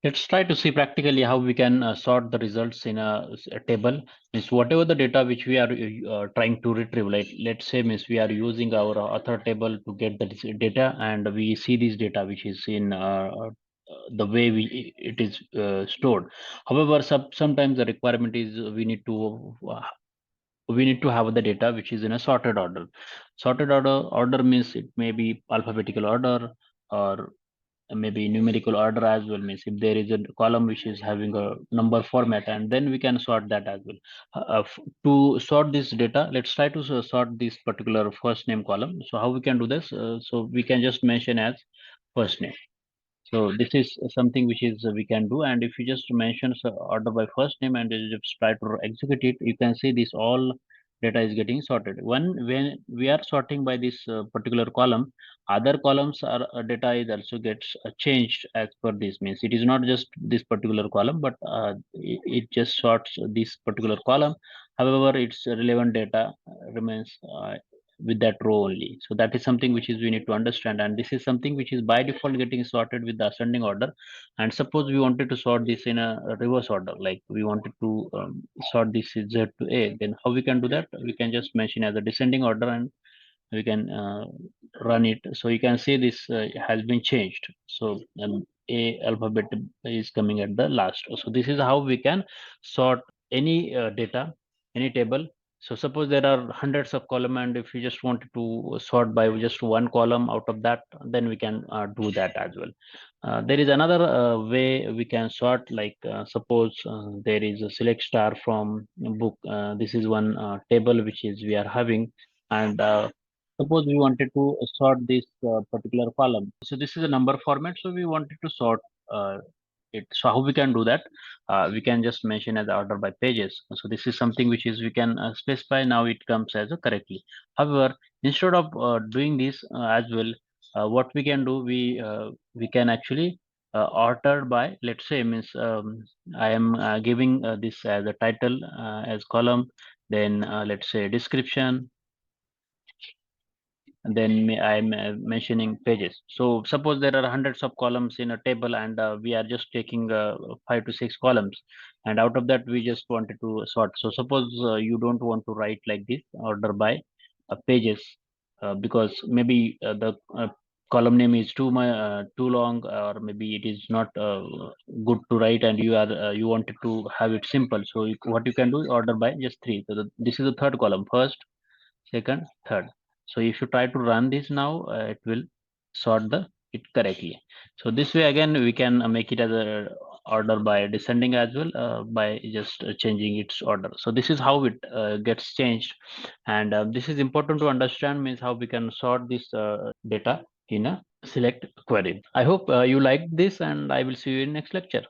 Let's try to see practically how we can sort the results in a table. Means whatever the data which we are trying to retrieve, like let's say means we are using our author table to get the data, and we see this data which is in the way it is stored. However, sometimes the requirement is we need to have the data which is in a sorted order. Sorted order means it may be alphabetical order or maybe numerical order as well. Means if there is a column which is having a number format, and then we can sort that as well. To sort this data, let's try to sort this particular first name column. So how we can do this? So we can just mention as first name. So this is something which is we can do, and if you just mention order by first name and you just try to execute it, you can see this all data is getting sorted. When we are sorting by this particular column, other columns are data is also gets changed as per this. Means it is not just this particular column, but it just sorts this particular column. However, its relevant data remains with that row only. So that is something which is we need to understand, and this is something which is by default getting sorted with the ascending order. And suppose we wanted to sort this in a reverse order, like we wanted to sort this z to a, then how we can do that? We can just mention as a descending order, and we can run it. So you can see this has been changed. So a alphabet is coming at the last. So this is how we can sort any data, any table. So suppose there are hundreds of column, and if you just wanted to sort by just one column out of that, then we can do that as well. There is another way we can sort, like suppose there is a select star from book. This is one table which is we are having, and suppose we wanted to sort this particular column. So this is a number format. So we wanted to sort it. So how we can do that? We can just mention as order by pages. So this is something which is we can specify. Now it comes as a correctly. However, instead of doing this as well, what we can do, we can actually order by, let's say means I am giving this as a title as column, then let's say description, and then I'm mentioning pages. So suppose there are hundreds of columns in a table, and we are just taking 5 to 6 columns, and out of that we just wanted to sort. So suppose you don't want to write like this order by pages, because maybe the column name is too long, or maybe it is not good to write, and you wanted to have it simple. So what you can do, order by just three. So this is the third column: first, second, third. So if you try to run this now, it will sort it correctly. So this way again we can make it as a order by descending as well, by just changing its order. So this is how it gets changed, and this is important to understand, means how we can sort this data in a select query. I hope you liked this, and I will see you in next lecture.